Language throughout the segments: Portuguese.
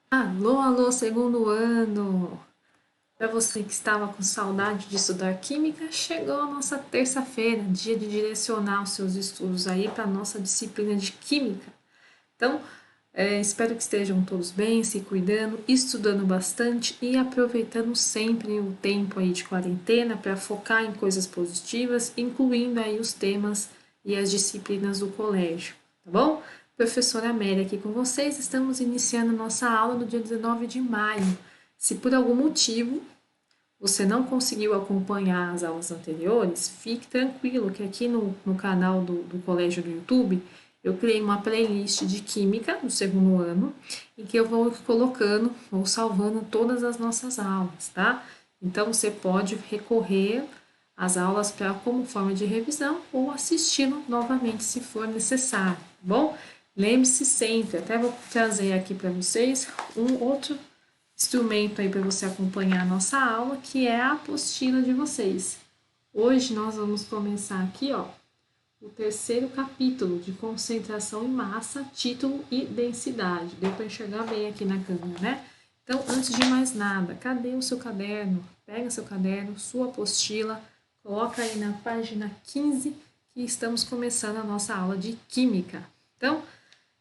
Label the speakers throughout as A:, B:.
A: Alô, alô, segundo ano! Para você que estava com saudade de estudar química, chegou a nossa terça-feira, dia de direcionar os seus estudos aí para a nossa disciplina de química. Então, espero que estejam todos bem, se cuidando, estudando bastante e aproveitando sempre o tempo aí de quarentena para focar em coisas positivas, incluindo aí os temas e as disciplinas do colégio, tá bom? Professora Amélia aqui com vocês, estamos iniciando nossa aula no dia 19 de maio. Se por algum motivo você não conseguiu acompanhar as aulas anteriores, fique tranquilo que aqui no canal do Colégio do YouTube eu criei uma playlist de Química do segundo ano em que eu vou colocando, vou salvando todas as nossas aulas, tá? Então você pode recorrer às aulas como forma de revisão ou assisti-lo novamente se for necessário, tá bom? Lembre-se sempre, até vou trazer aqui para vocês um outro instrumento aí para você acompanhar a nossa aula, que é a apostila de vocês. Hoje nós vamos começar aqui, ó, o terceiro capítulo de concentração em massa, título e densidade. Deu para enxergar bem aqui na câmera, né? Então, antes de mais nada, cadê o seu caderno? Pega seu caderno, sua apostila, coloca aí na página 15 que estamos começando a nossa aula de química. Então,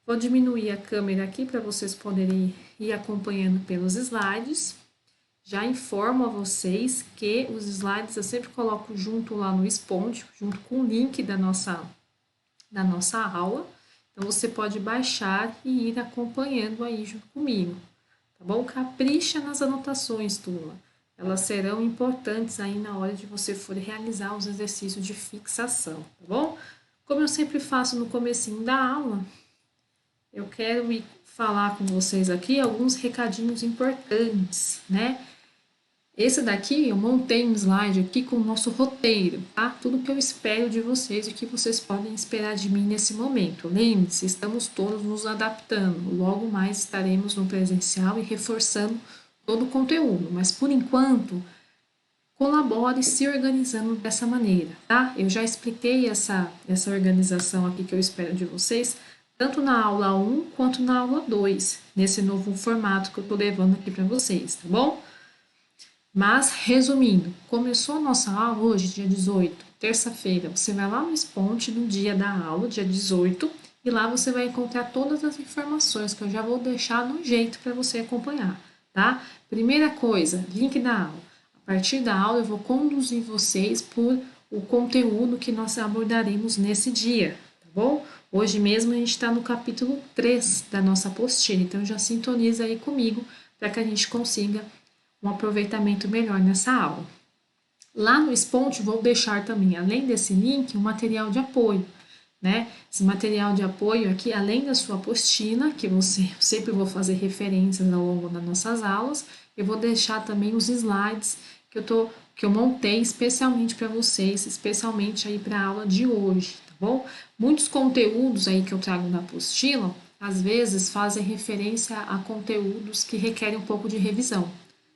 A: vou diminuir a câmera aqui para vocês poderem ir acompanhando pelos slides. Já informo a vocês que os slides eu sempre coloco junto lá no Sponge, junto com o link da nossa aula. Então você pode baixar e ir acompanhando aí junto comigo, tá bom? Capricha nas anotações, turma. Elas serão importantes aí na hora de você for realizar os exercícios de fixação, tá bom? Como eu sempre faço no comecinho da aula, eu quero falar com vocês aqui alguns recadinhos importantes, né? Esse daqui eu montei um slide aqui com o nosso roteiro, tá? Tudo que eu espero de vocês e que vocês podem esperar de mim nesse momento. Lembre-se, estamos todos nos adaptando. Logo mais estaremos no presencial e reforçando todo o conteúdo, mas por enquanto colabore se organizando dessa maneira, tá? Eu já expliquei essa organização aqui que eu espero de vocês, tanto na aula 1 quanto na aula 2, nesse novo formato que eu tô levando aqui para vocês, tá bom? Mas, resumindo, começou a nossa aula hoje, dia 18, terça-feira. Você vai lá no Sponte no dia da aula, dia 18, e lá você vai encontrar todas as informações que eu já vou deixar no jeito para você acompanhar, tá? Primeira coisa, link da aula. A partir da aula eu vou conduzir vocês por o conteúdo que nós abordaremos nesse dia, tá bom? Hoje mesmo a gente está no capítulo 3 da nossa apostila, então já sintoniza aí comigo para que a gente consiga um aproveitamento melhor nessa aula. Lá no Sponte vou deixar também, além desse link, um material de apoio, né? Esse material de apoio aqui, além da sua apostila, que você sempre vou fazer referências ao longo das nossas aulas, eu vou deixar também os slides que eu montei especialmente para vocês, especialmente aí para a aula de hoje, tá bom? Muitos conteúdos aí que eu trago na apostila, às vezes fazem referência a conteúdos que requerem um pouco de revisão,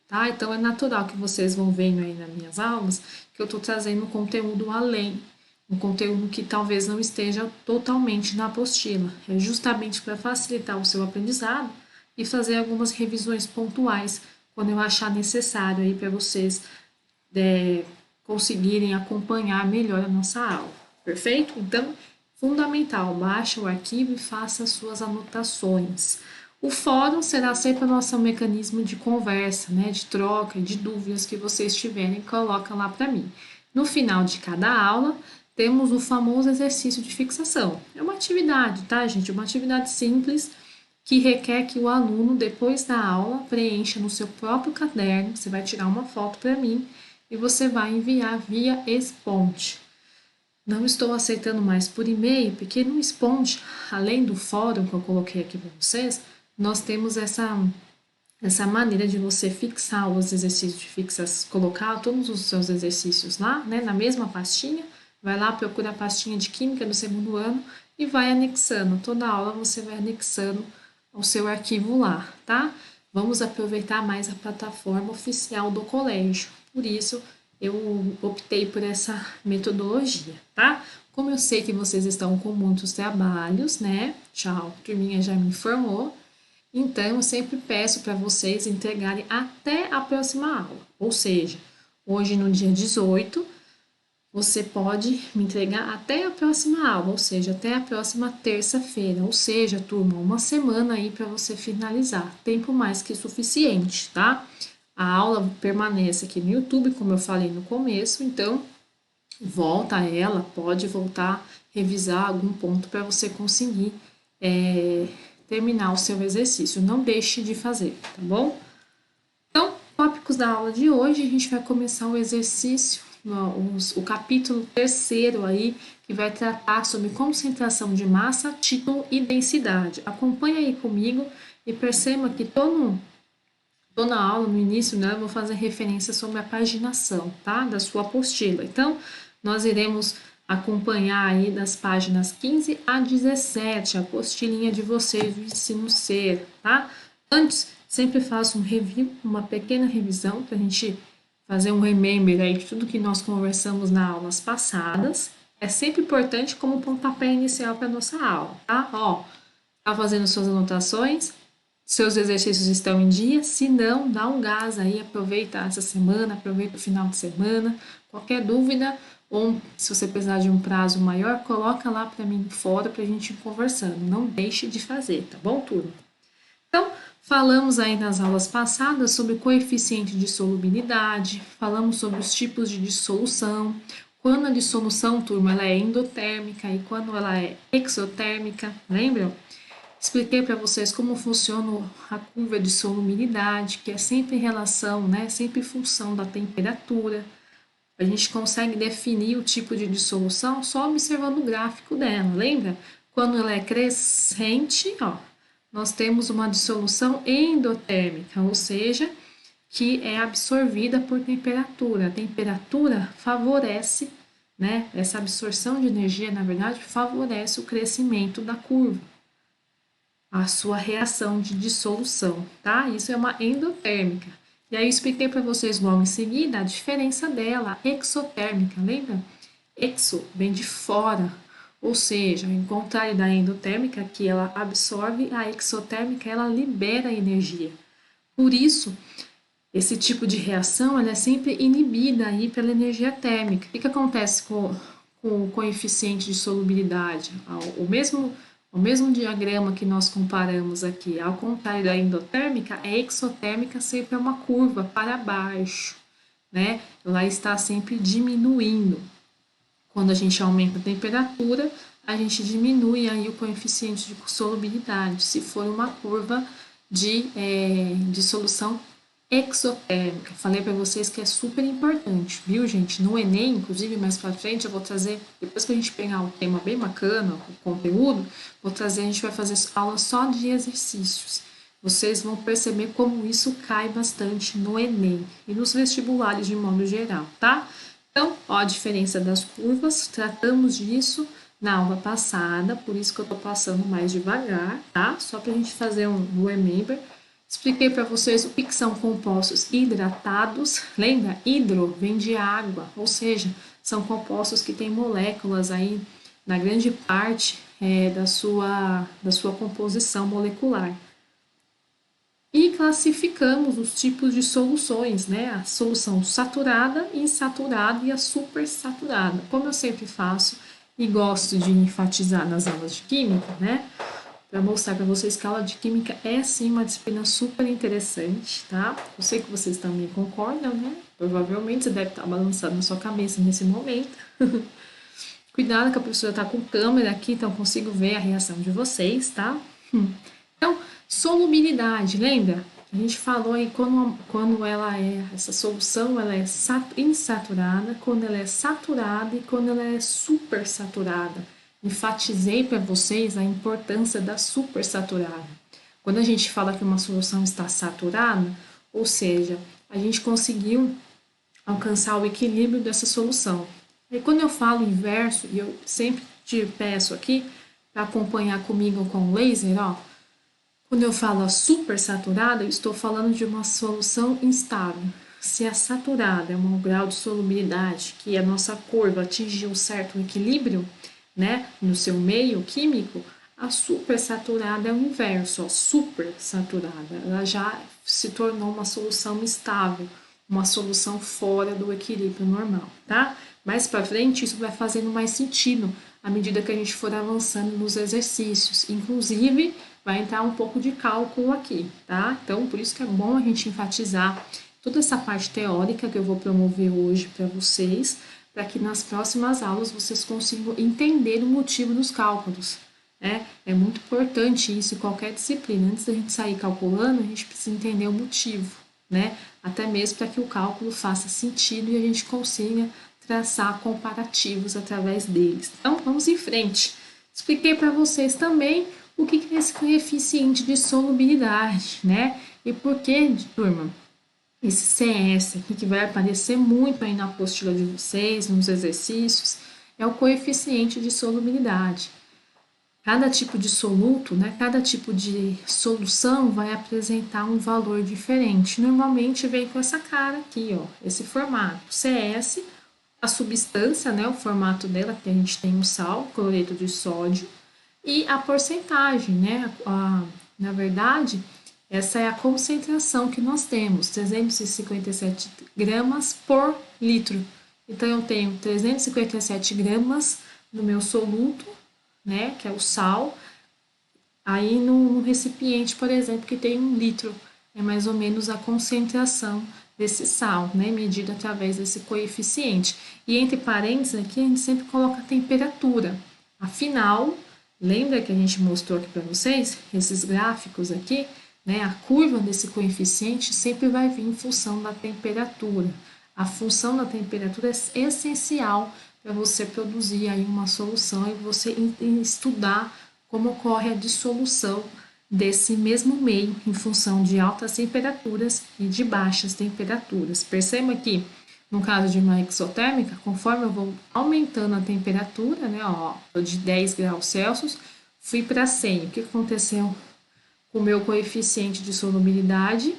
A: tá? Então é natural que vocês vão vendo aí nas minhas aulas que eu estou trazendo um conteúdo além, um conteúdo que talvez não esteja totalmente na apostila. É justamente para facilitar o seu aprendizado e fazer algumas revisões pontuais quando eu achar necessário aí para vocês conseguirem acompanhar melhor a nossa aula. Perfeito? Então, fundamental, baixa o arquivo e faça as suas anotações. O fórum será sempre o nosso mecanismo de conversa, né, de troca, de dúvidas que vocês tiverem, coloca lá para mim. No final de cada aula, temos o famoso exercício de fixação. É uma atividade, tá, gente? Uma atividade simples que requer que o aluno, depois da aula, preencha no seu próprio caderno. Você vai tirar uma foto para mim e você vai enviar via Sponte. Não estou aceitando mais por e-mail, porque no Sponge, além do fórum que eu coloquei aqui para vocês, nós temos essa maneira de você fixar os exercícios de fixas, colocar todos os seus exercícios lá, né, na mesma pastinha. Vai lá, procura a pastinha de Química do segundo ano e vai anexando. Toda aula você vai anexando o seu arquivo lá, tá? Vamos aproveitar mais a plataforma oficial do colégio. Por isso, eu optei por essa metodologia, tá? Como eu sei que vocês estão com muitos trabalhos, né? Tchau, a turminha já me informou. Então, eu sempre peço para vocês entregarem até a próxima aula. Ou seja, hoje no dia 18, você pode me entregar até a próxima aula, ou seja, até a próxima terça-feira. Ou seja, turma, uma semana aí para você finalizar. Tempo mais que suficiente, tá? A aula permanece aqui no YouTube, como eu falei no começo, então volta a ela, pode voltar, revisar algum ponto para você conseguir terminar o seu exercício. Não deixe de fazer, tá bom? Então, tópicos da aula de hoje, a gente vai começar o exercício, o capítulo 3º aí, que vai tratar sobre concentração de massa, título e densidade. Acompanhe aí comigo e perceba que tô na aula, no início, né, eu vou fazer referência sobre a paginação, tá? Da sua apostila. Então, nós iremos acompanhar aí das páginas 15 a 17, a apostilinha de vocês do ensino ser, tá? Antes, sempre faço um review, uma pequena revisão, para a gente fazer um remember aí de tudo que nós conversamos nas aulas passadas. É sempre importante como pontapé inicial para nossa aula, tá? Ó, tá fazendo suas anotações? Seus exercícios estão em dia? Se não, dá um gás aí, aproveita essa semana, aproveita o final de semana. Qualquer dúvida, ou se você precisar de um prazo maior, coloca lá para mim fora para a gente ir conversando. Não deixe de fazer, tá bom, turma? Então, falamos aí nas aulas passadas sobre coeficiente de solubilidade, falamos sobre os tipos de dissolução, quando a dissolução, turma, ela é endotérmica e quando ela é exotérmica, lembram? Expliquei para vocês como funciona a curva de solubilidade, que é sempre relação, né, sempre função da temperatura. A gente consegue definir o tipo de dissolução só observando o gráfico dela, lembra? Quando ela é crescente, ó, nós temos uma dissolução endotérmica, ou seja, que é absorvida por temperatura. A temperatura favorece, né, essa absorção de energia, na verdade, favorece o crescimento da curva, a sua reação de dissolução, tá? Isso é uma endotérmica. E aí eu expliquei para vocês logo em seguida a diferença dela, a exotérmica, lembra? Exo vem de fora, ou seja, ao contrário da endotérmica, que ela absorve, a exotérmica ela libera energia. Por isso, esse tipo de reação ela é sempre inibida aí pela energia térmica. O que acontece com o coeficiente de solubilidade? O mesmo diagrama que nós comparamos aqui, ao contrário da endotérmica, a exotérmica sempre é uma curva para baixo, né? Ela está sempre diminuindo. Quando a gente aumenta a temperatura, a gente diminui aí o coeficiente de solubilidade, se for uma curva de dissolução exotérmica. Falei para vocês que é super importante, viu, gente? No Enem, inclusive, mais para frente, eu vou trazer, depois que a gente pegar um tema bem bacana, o conteúdo, vou trazer, a gente vai fazer aula só de exercícios. Vocês vão perceber como isso cai bastante no Enem e nos vestibulares de modo geral, tá? Então, ó, a diferença das curvas, tratamos disso na aula passada, por isso que eu tô passando mais devagar, tá? Só pra gente fazer um remember. Expliquei para vocês o que são compostos hidratados. Lembra? Hidro vem de água, ou seja, são compostos que têm moléculas aí na grande parte da sua composição molecular. E classificamos os tipos de soluções, né? A solução saturada, insaturada e a supersaturada. Como eu sempre faço e gosto de enfatizar nas aulas de química, né? Para mostrar para vocês que a aula de química é sim uma disciplina super interessante, tá? Eu sei que vocês também concordam, né? Provavelmente você deve estar balançando na sua cabeça nesse momento. Cuidado que a professora está com câmera aqui, então eu consigo ver a reação de vocês, tá? Então, solubilidade, lembra? A gente falou aí quando ela essa solução ela é insaturada, quando ela é saturada e quando ela é supersaturada. Enfatizei para vocês a importância da supersaturada. Quando a gente fala que uma solução está saturada, ou seja, a gente conseguiu alcançar o equilíbrio dessa solução. E quando eu falo inverso, e eu sempre te peço aqui para acompanhar comigo com o laser, ó, quando eu falo supersaturada, eu estou falando de uma solução instável. Se a saturada é um grau de solubilidade que a nossa curva atingiu um certo equilíbrio, né, no seu meio químico, A supersaturada é o inverso, ó, supersaturada. Ela já se tornou uma solução estável, uma solução fora do equilíbrio normal, tá? Mais para frente, isso vai fazendo mais sentido à medida que a gente for avançando nos exercícios. Inclusive, vai entrar um pouco de cálculo aqui, tá? Então, por isso que é bom a gente enfatizar toda essa parte teórica que eu vou promover hoje para vocês, para que nas próximas aulas vocês consigam entender o motivo dos cálculos. É muito importante isso em qualquer disciplina. Antes da gente sair calculando, a gente precisa entender o motivo, né? Até mesmo para que o cálculo faça sentido e a gente consiga traçar comparativos através deles. Então, vamos em frente. Expliquei para vocês também o que é esse coeficiente de solubilidade, né? E por que, turma, esse CS aqui que vai aparecer muito aí na apostila de vocês, nos exercícios, é o coeficiente de solubilidade. Cada tipo de soluto, né, cada tipo de solução vai apresentar um valor diferente. Normalmente vem com essa cara aqui, ó, esse formato. CS, a substância, né, o formato dela, que a gente tem o sal, cloreto de sódio, e a porcentagem, né, na verdade, essa é a concentração que nós temos, 357 gramas por litro. Então, eu tenho 357 gramas no meu soluto, né, que é o sal, aí no recipiente, por exemplo, que tem 1 litro, é mais ou menos a concentração desse sal, né, medida através desse coeficiente. E entre parênteses aqui, a gente sempre coloca a temperatura. Afinal, lembra que a gente mostrou aqui para vocês, esses gráficos aqui, né, a curva desse coeficiente sempre vai vir em função da temperatura. A função da temperatura é essencial para você produzir aí uma solução e você estudar como ocorre a dissolução desse mesmo meio em função de altas temperaturas e de baixas temperaturas. Perceba que no caso de uma exotérmica, conforme eu vou aumentando a temperatura, né, ó, de 10 graus Celsius, fui para 100. O que aconteceu com o meu coeficiente de solubilidade?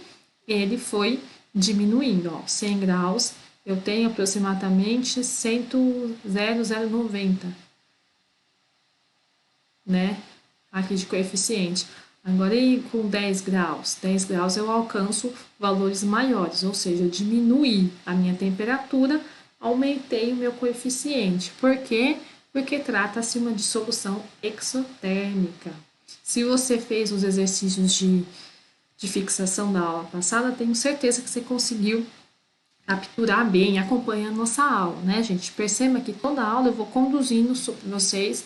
A: Ele foi diminuindo, ó, 100 graus, eu tenho aproximadamente 0,090, né, aqui de coeficiente. Agora, e com 10 graus? 10 graus eu alcanço valores maiores, ou seja, eu diminuí a minha temperatura, aumentei o meu coeficiente. Por quê? Porque trata-se de uma dissolução exotérmica. Se você fez os exercícios de fixação da aula passada, tenho certeza que você conseguiu capturar bem, acompanhando nossa aula, né, gente? Perceba que toda aula eu vou conduzindo vocês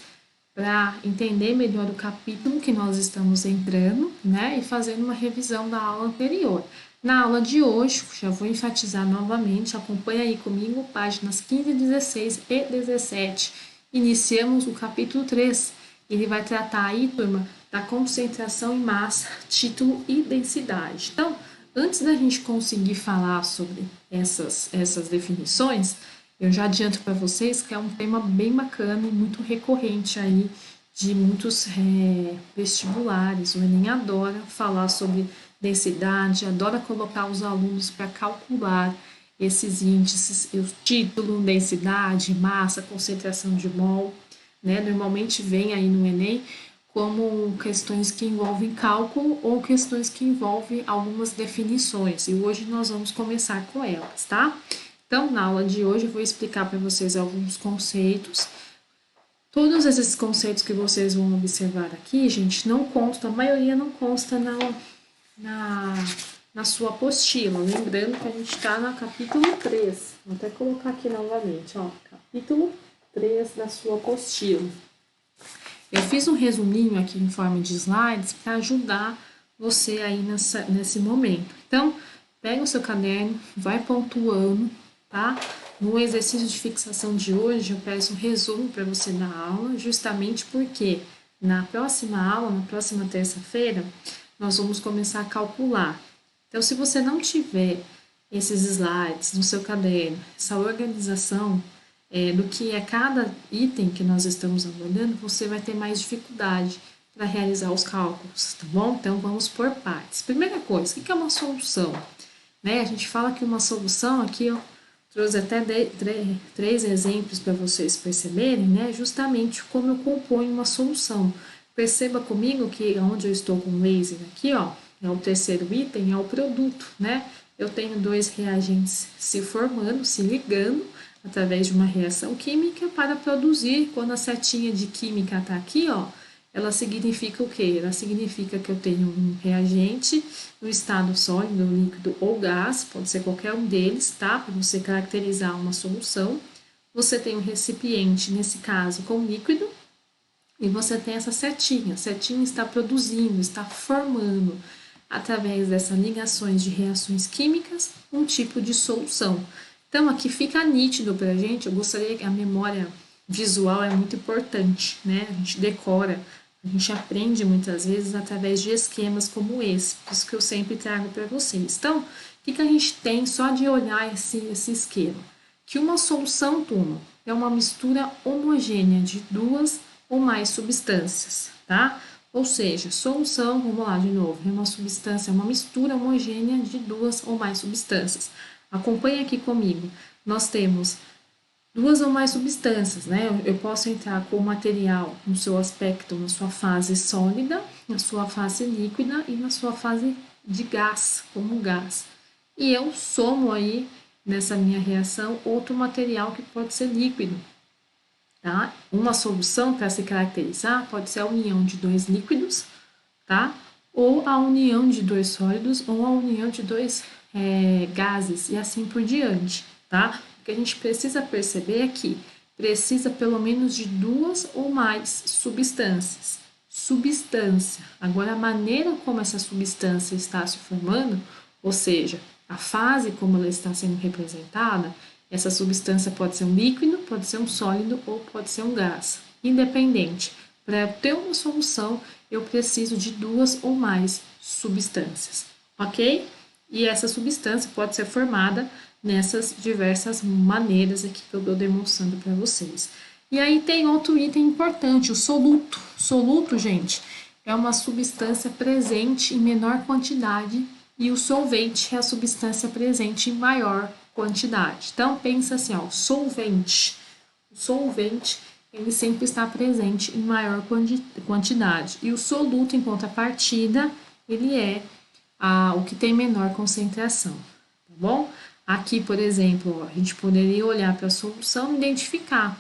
A: para entender melhor o capítulo que nós estamos entrando, né, e fazendo uma revisão da aula anterior. Na aula de hoje, já vou enfatizar novamente, acompanha aí comigo, páginas 15, 16 e 17. Iniciamos o capítulo 3. Ele vai tratar aí, turma, da concentração em massa, título e densidade. Então, antes da gente conseguir falar sobre essas definições, eu já adianto para vocês que é um tema bem bacana e muito recorrente aí de muitos vestibulares. O Enem adora falar sobre densidade, adora colocar os alunos para calcular esses índices, o título, densidade, massa, concentração de mol, né? Normalmente vem aí no Enem como questões que envolvem cálculo ou questões que envolvem algumas definições. E hoje nós vamos começar com elas, tá? Então, na aula de hoje eu vou explicar para vocês alguns conceitos. Todos esses conceitos que vocês vão observar aqui, gente, não consta, a maioria não consta na sua apostila. Lembrando que a gente está no capítulo 3. Vou até colocar aqui novamente, ó, capítulo 3 da sua apostila. Eu fiz um resuminho aqui em forma de slides para ajudar você aí nesse momento. Então, pega o seu caderno, vai pontuando, tá? No exercício de fixação de hoje, eu peço um resumo para você da aula, justamente porque na próxima aula, na próxima terça-feira, nós vamos começar a calcular. Então, se você não tiver esses slides no seu caderno, essa organização do que é cada item que nós estamos abordando, você vai ter mais dificuldade para realizar os cálculos, tá bom? Então, vamos por partes. Primeira coisa, o que é uma solução? Né? A gente fala que uma solução, aqui eu trouxe até três exemplos para vocês perceberem, né? Justamente como eu componho uma solução. Perceba comigo que onde eu estou com o laser aqui, ó, é o terceiro item, é o produto, né? Eu tenho dois reagentes se formando, se ligando, através de uma reação química para produzir. Quando a setinha de química está aqui, ó, ela significa o quê? Ela significa que eu tenho um reagente no estado sólido, líquido ou gás, pode ser qualquer um deles, tá? Para você caracterizar uma solução. Você tem um recipiente, nesse caso, com líquido, e você tem essa setinha. A setinha está produzindo, está formando, através dessas ligações de reações químicas, um tipo de solução. Então, aqui fica nítido para a gente. Eu gostaria que a memória visual é muito importante, né? A gente decora, a gente aprende muitas vezes através de esquemas como esse, isso que eu sempre trago para vocês. Então, o que a gente tem só de olhar esse esquema? Que uma solução, turma, é uma mistura homogênea de duas ou mais substâncias, tá? Ou seja, solução, vamos lá de novo, é uma substância, é uma mistura homogênea de duas ou mais substâncias. Acompanhe aqui comigo. Nós temos duas ou mais substâncias, né? Eu posso entrar com o material no seu aspecto, na sua fase sólida, na sua fase líquida e na sua fase de gás, como gás. E eu somo aí, nessa minha reação, outro material que pode ser líquido, tá? Uma solução para se caracterizar pode ser a união de dois líquidos, tá? Ou a união de dois sólidos, ou a união de dois gases, e assim por diante, tá? O que a gente precisa perceber é que precisa pelo menos de duas ou mais substâncias. Substância. Agora, a maneira como essa substância está se formando, ou seja, a fase como ela está sendo representada, essa substância pode ser um líquido, pode ser um sólido ou pode ser um gás. Independente. Para ter uma solução, eu preciso de duas ou mais substâncias, ok? E essa substância pode ser formada nessas diversas maneiras aqui que eu estou demonstrando para vocês. E aí tem outro item importante, o soluto. Soluto, gente, é uma substância presente em menor quantidade e o solvente é a substância presente em maior quantidade. Então, pensa assim, ó, solvente. O solvente, ele sempre está presente em maior quantidade. E o soluto, em contrapartida, ele é o que tem menor concentração, tá bom? Aqui, por exemplo, a gente poderia olhar para a solução e identificar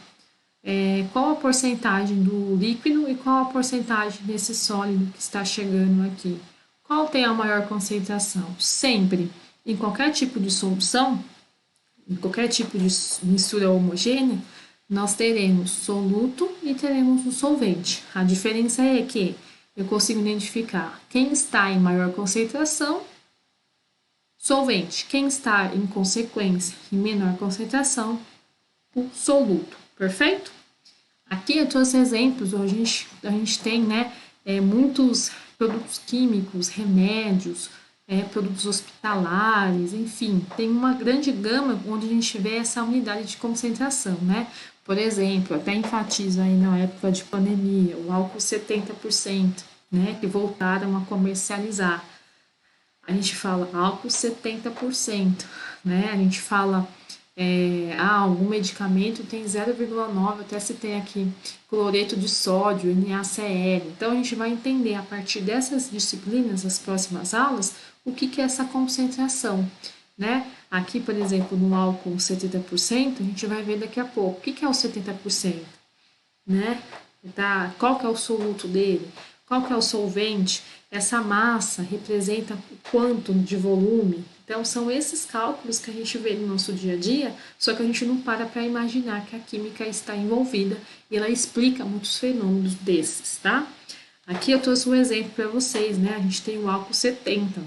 A: qual a porcentagem do líquido e qual a porcentagem desse sólido que está chegando aqui. Qual tem a maior concentração? Sempre, em qualquer tipo de solução, em qualquer tipo de mistura homogênea, nós teremos soluto e teremos um solvente. A diferença é que eu consigo identificar quem está em maior concentração, solvente. Quem está em consequência em menor concentração, o soluto. Perfeito? Aqui eu trouxe exemplos, a gente tem, né, muitos produtos químicos, remédios, produtos hospitalares, enfim, tem uma grande gama onde a gente vê essa unidade de concentração, né? Por exemplo, até enfatizo aí na época de pandemia, o álcool 70%, né, que voltaram a comercializar. A gente fala álcool 70%, né? A gente fala algum medicamento tem 0,9, até citei aqui, cloreto de sódio, NaCl. Então, a gente vai entender a partir dessas disciplinas, as próximas aulas, o que é essa concentração, né? Aqui, por exemplo, no álcool 70%, a gente vai ver daqui a pouco. O que é o 70%, né? Qual que é o soluto dele? Qual que é o solvente? Essa massa representa quanto de volume? Então, são esses cálculos que a gente vê no nosso dia a dia, só que a gente não para imaginar que a química está envolvida e ela explica muitos fenômenos desses, tá? Aqui eu trouxe um exemplo para vocês, né? A gente tem o álcool 70.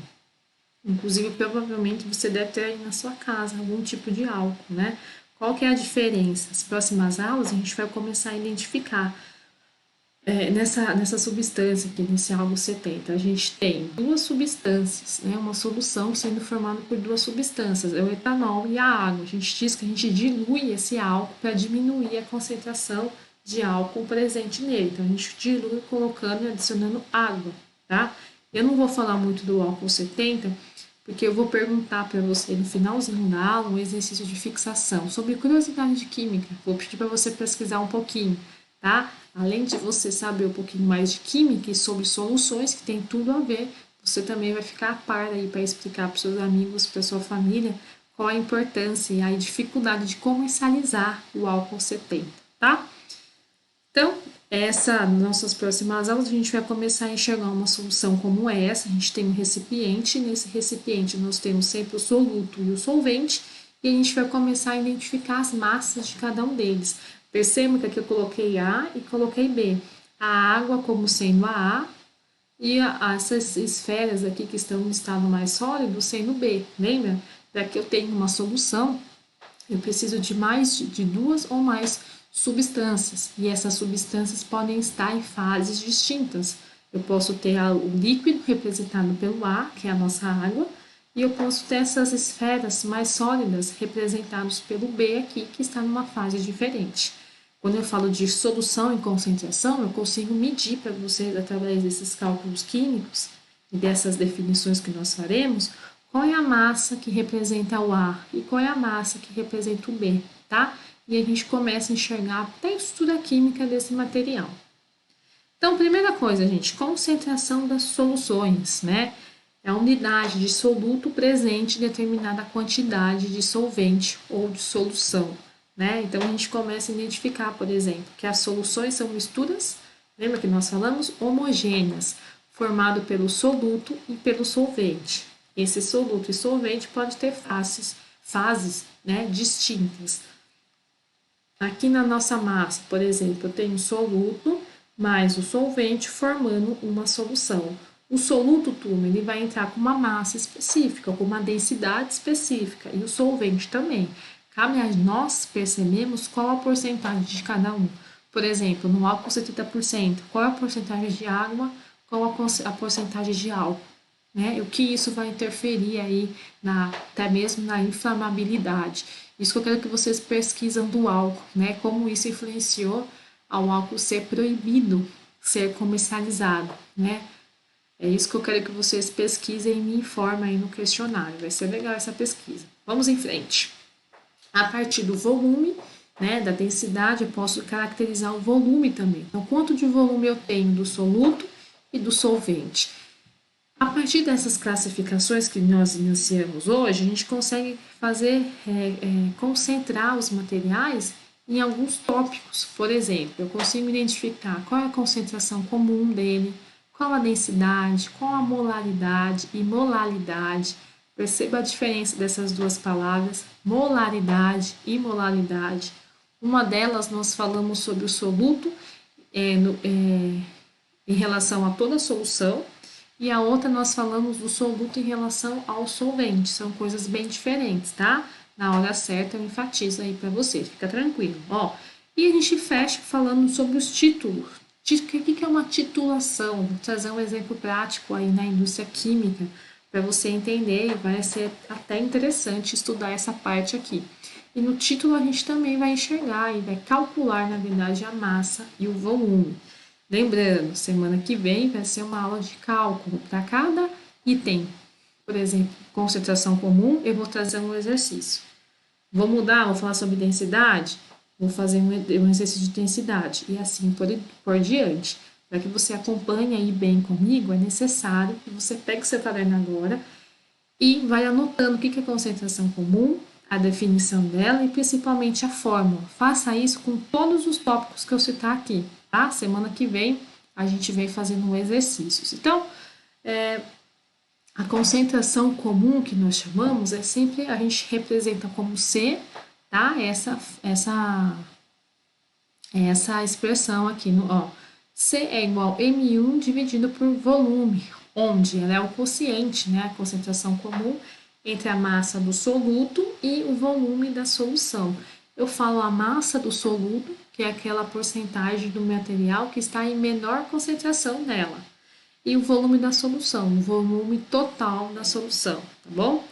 A: Inclusive, provavelmente você deve ter aí na sua casa algum tipo de álcool, né? Qual que é a diferença? As próximas aulas a gente vai começar a identificar nessa substância aqui, nesse álcool 70, a gente tem duas substâncias, né? Uma solução sendo formada por duas substâncias, é o etanol e a água. A gente diz que a gente dilui esse álcool para diminuir a concentração de álcool presente nele. Então, a gente dilui colocando e adicionando água, tá? Eu não vou falar muito do álcool 70, porque eu vou perguntar para você no finalzinho da aula um exercício de fixação sobre curiosidade de química. Vou pedir para você pesquisar um pouquinho. tá? Além de você saber um pouquinho mais de química e sobre soluções, que tem tudo a ver, você também vai ficar a par aí para explicar para os seus amigos, para sua família, qual a importância e a dificuldade de comercializar o álcool 70, tá? Então, nossas próximas aulas, a gente vai começar a enxergar uma solução como essa. A gente tem um recipiente, nesse recipiente nós temos sempre o soluto e o solvente, e a gente vai começar a identificar as massas de cada um deles. Perceba que aqui eu coloquei A e coloquei B. A água como sendo a A e essas esferas aqui que estão no estado mais sólido sendo B. Lembra? Para que eu tenha uma solução, eu preciso de de duas ou mais substâncias, e essas substâncias podem estar em fases distintas. Eu posso ter o líquido representado pelo A, que é a nossa água, e eu posso ter essas esferas mais sólidas representadas pelo B aqui, que está numa fase diferente. Quando eu falo de solução em concentração, eu consigo medir para vocês, através desses cálculos químicos e dessas definições que nós faremos, qual é a massa que representa o A e qual é a massa que representa o B, tá? E a gente começa a enxergar até a estrutura química desse material. Então, primeira coisa, gente, concentração das soluções, né? É a unidade de soluto presente em determinada quantidade de solvente ou de solução, né? Então, a gente começa a identificar, por exemplo, que as soluções são misturas, lembra que nós falamos? Homogêneas, formado pelo soluto e pelo solvente. Esse soluto e solvente pode ter fases, né, distintas. Aqui na nossa massa, por exemplo, eu tenho o soluto mais o solvente formando uma solução. O soluto, turma, ele vai entrar com uma massa específica, com uma densidade específica, e o solvente também. Cabe a nós percebermos qual a porcentagem de cada um. Por exemplo, no álcool 70%, qual é a porcentagem de água, qual a porcentagem de álcool, né? O que isso vai interferir aí até mesmo na inflamabilidade. Isso que eu quero que vocês pesquisam do álcool, né? Como isso influenciou ao álcool ser proibido ser comercializado, né? É isso que eu quero que vocês pesquisem e me informem aí no questionário. Vai ser legal essa pesquisa. Vamos em frente. A partir do volume, né, da densidade, eu posso caracterizar o volume também. Então, quanto de volume eu tenho do soluto e do solvente? A partir dessas classificações que nós iniciamos hoje, a gente consegue concentrar os materiais em alguns tópicos. Por exemplo, eu consigo identificar qual é a concentração comum dele, qual a densidade, qual a molaridade e molalidade. Perceba a diferença dessas duas palavras, molaridade e molalidade. Uma delas nós falamos sobre o soluto em relação a toda a solução, e a outra nós falamos do soluto em relação ao solvente. São coisas bem diferentes, tá? Na hora certa eu enfatizo aí para você, fica tranquilo. Ó, e a gente fecha falando sobre os títulos. O que é uma titulação? Vou trazer um exemplo prático aí na indústria química para você entender, e vai ser até interessante estudar essa parte aqui. E no título a gente também vai enxergar e vai calcular, na verdade, a massa e o volume. Lembrando, semana que vem vai ser uma aula de cálculo para cada item. Por exemplo, concentração comum, eu vou trazer um exercício. Vou mudar, vou falar sobre densidade, vou fazer um exercício de densidade e assim por diante. Para que você acompanhe aí bem comigo, é necessário que você pegue seu caderno agora e vai anotando o que é concentração comum, a definição dela e principalmente a fórmula. Faça isso com todos os tópicos que eu citar aqui, tá? Semana que vem a gente vem fazendo exercícios. Então, a concentração comum que nós chamamos é sempre, a gente representa como C, tá? Essa expressão aqui, C é igual a M1 dividido por volume, onde ela é o quociente, né? A concentração comum entre a massa do soluto e o volume da solução. Eu falo a massa do soluto, que é aquela porcentagem do material que está em menor concentração nela. E o volume da solução, o volume total da solução, tá bom?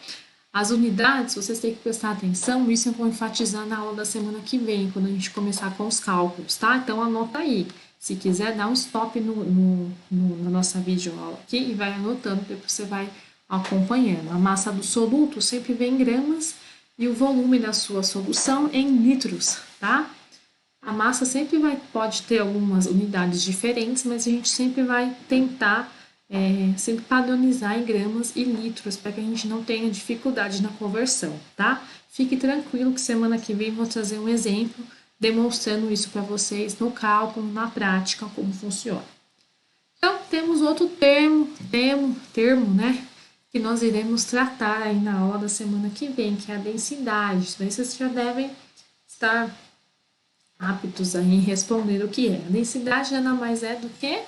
A: As unidades, vocês têm que prestar atenção, isso eu vou enfatizar na aula da semana que vem, quando a gente começar com os cálculos, tá? Então anota aí. Se quiser, dá um stop na nossa videoaula aqui e vai anotando, depois você vai acompanhando. A massa do soluto sempre vem em gramas e o volume da sua solução em litros, tá? A massa sempre pode ter algumas unidades diferentes, mas a gente sempre vai tentar sempre padronizar em gramas e litros para que a gente não tenha dificuldade na conversão, tá? Fique tranquilo que semana que vem vou trazer um exemplo demonstrando isso para vocês no cálculo, na prática, como funciona. Então, temos outro termo, né, que nós iremos tratar aí na aula da semana que vem, que é a densidade. Daí vocês já devem estar aptos aí em responder o que é. A densidade nada mais é do que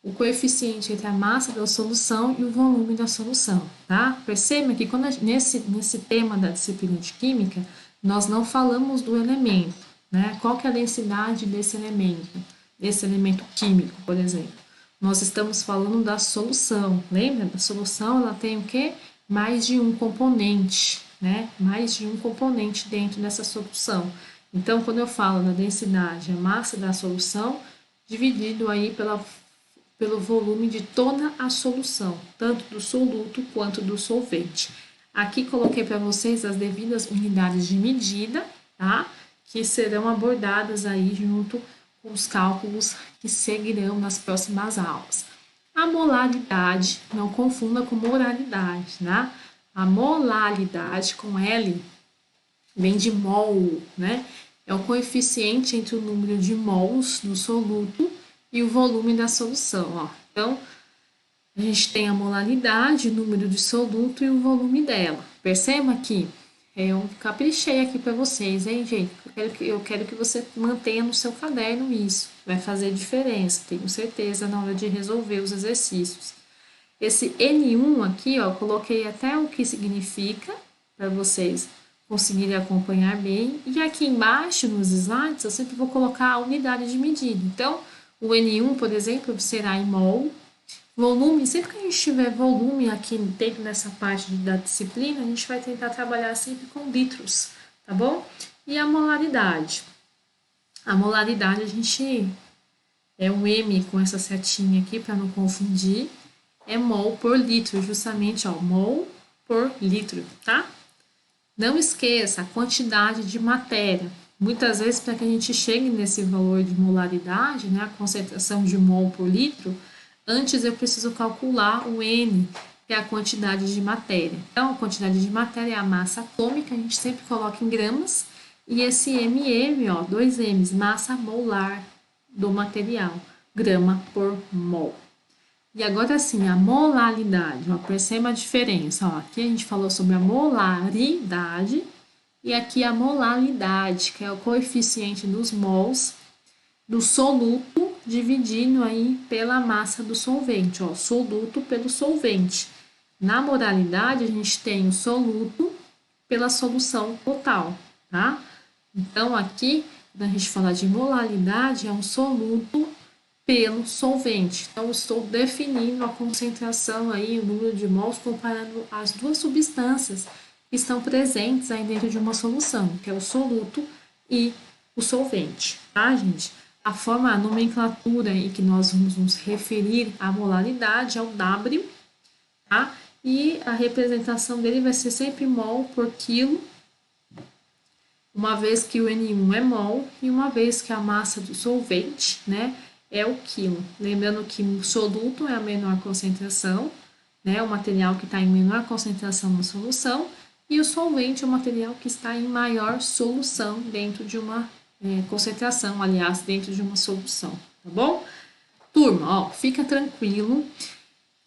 A: o coeficiente entre a massa da solução e o volume da solução, tá? Perceba que nesse tema da disciplina de química, nós não falamos do elemento, né? Qual que é a densidade desse elemento químico, por exemplo? Nós estamos falando da solução, lembra? Da solução, ela tem o quê? Mais de um componente, né? Mais de um componente dentro dessa solução. Então, quando eu falo da densidade, a massa da solução, dividido aí pelo volume de toda a solução, tanto do soluto quanto do solvente. Aqui coloquei para vocês as devidas unidades de medida, tá? Que serão abordadas aí junto com os cálculos que seguirão nas próximas aulas. A molaridade, não confunda com moralidade, né? A molaridade com L vem de mol, né? É o coeficiente entre o número de mols do soluto e o volume da solução, ó. Então, a gente tem a molaridade, o número de soluto e o volume dela. Perceba que eu caprichei aqui para vocês, hein, gente? Eu quero que você mantenha no seu caderno isso. Vai fazer diferença, tenho certeza, na hora de resolver os exercícios. Esse N1 aqui, ó, coloquei até o que significa para vocês conseguirem acompanhar bem. E aqui embaixo, nos slides, eu sempre vou colocar a unidade de medida. Então, o N1, por exemplo, será em mol. Volume, sempre que a gente tiver volume aqui dentro dessa parte da disciplina, a gente vai tentar trabalhar sempre com litros, tá bom? E a molaridade. A molaridade, a gente é um M com essa setinha aqui, para não confundir. É mol por litro, justamente, ó, mol por litro, tá? Não esqueça a quantidade de matéria. Muitas vezes, para que a gente chegue nesse valor de molaridade, né, a concentração de mol por litro, antes eu preciso calcular o N, que é a quantidade de matéria. Então, a quantidade de matéria é a massa atômica, a gente sempre coloca em gramas, e esse MM, ó, 2 M's, massa molar do material, grama por mol. E agora sim, a molaridade, ó, perceba a diferença, ó, aqui a gente falou sobre a molaridade, e aqui a molaridade, que é o coeficiente dos mols do soluto dividindo aí pela massa do solvente, ó, soluto pelo solvente. Na molaridade, a gente tem o soluto pela solução total, tá? Então, aqui, quando a gente fala de molaridade, é um soluto pelo solvente. Então, eu estou definindo a concentração aí, o número de mols, comparando as duas substâncias que estão presentes aí dentro de uma solução, que é o soluto e o solvente, tá, gente? A nomenclatura em que nós vamos nos referir à molaridade é o W, tá? E a representação dele vai ser sempre mol por quilo, uma vez que o N1 é mol e uma vez que a massa do solvente, né, é o quilo. Lembrando que o soluto é a menor concentração, né, o material que está em menor concentração na solução, e o solvente é o material que está em maior solução dentro de uma concentração, aliás, dentro de uma solução, tá bom? Turma, ó, fica tranquilo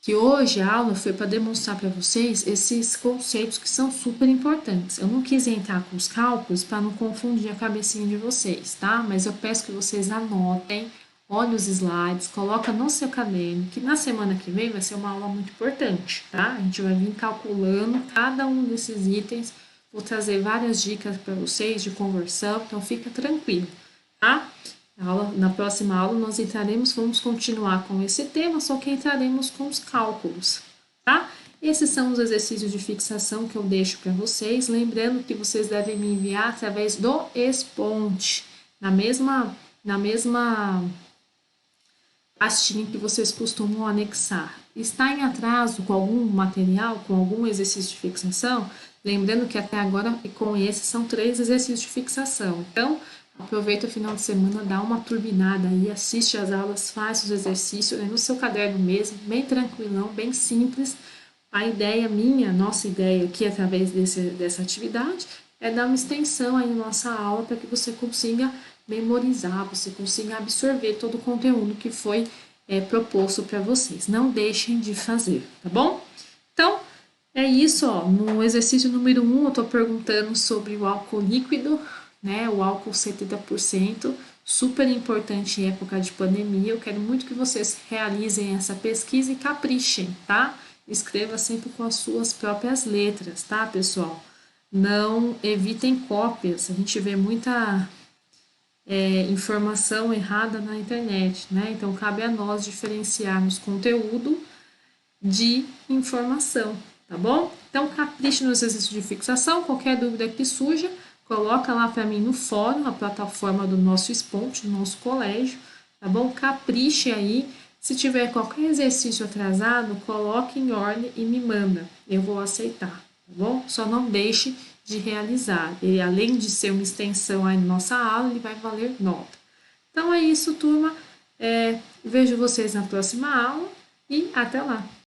A: que hoje a aula foi para demonstrar para vocês esses conceitos que são super importantes. Eu não quis entrar com os cálculos para não confundir a cabecinha de vocês, tá? Mas eu peço que vocês anotem, olhem os slides, coloca no seu caderno, que na semana que vem vai ser uma aula muito importante, tá? A gente vai vir calculando cada um desses itens. Vou trazer várias dicas para vocês de conversão, então fica tranquilo, tá? Na próxima aula nós vamos continuar com esse tema, só que entraremos com os cálculos, tá? Esses são os exercícios de fixação que eu deixo para vocês, lembrando que vocês devem me enviar através do Exponte, na mesma pastinha que vocês costumam anexar. Está em atraso com algum material, com algum exercício de fixação? Lembrando que até agora, com esses, são 3 exercícios de fixação. Então, Aproveita o final de semana, dá uma turbinada aí, assiste as aulas, faz os exercícios, no seu caderno mesmo, bem tranquilão, bem simples. A ideia minha, nossa ideia aqui através dessa atividade, é dar uma extensão aí na nossa aula para que você consiga memorizar, você consiga absorver todo o conteúdo que foi proposto para vocês. Não deixem de fazer, tá bom? Então, é isso, ó. No exercício número 1, eu estou perguntando sobre o álcool líquido, né? O álcool 70%, super importante em época de pandemia. Eu quero muito que vocês realizem essa pesquisa e caprichem, tá? Escreva sempre com as suas próprias letras, tá, pessoal? Não evitem cópias. A gente vê muita informação errada na internet, né? Então cabe a nós diferenciarmos conteúdo de informação, tá bom? Então capriche nos exercícios de fixação, qualquer dúvida que surja, coloca lá para mim no fórum, a plataforma do nosso Esponte, do nosso colégio, tá bom? Capriche aí. Se tiver qualquer exercício atrasado, coloque em ordem e me manda. Eu vou aceitar, tá bom? Só não deixe de realizar. Ele, além de ser uma extensão aí na nossa aula, ele vai valer nota. Então é isso, turma. Vejo vocês na próxima aula e até lá!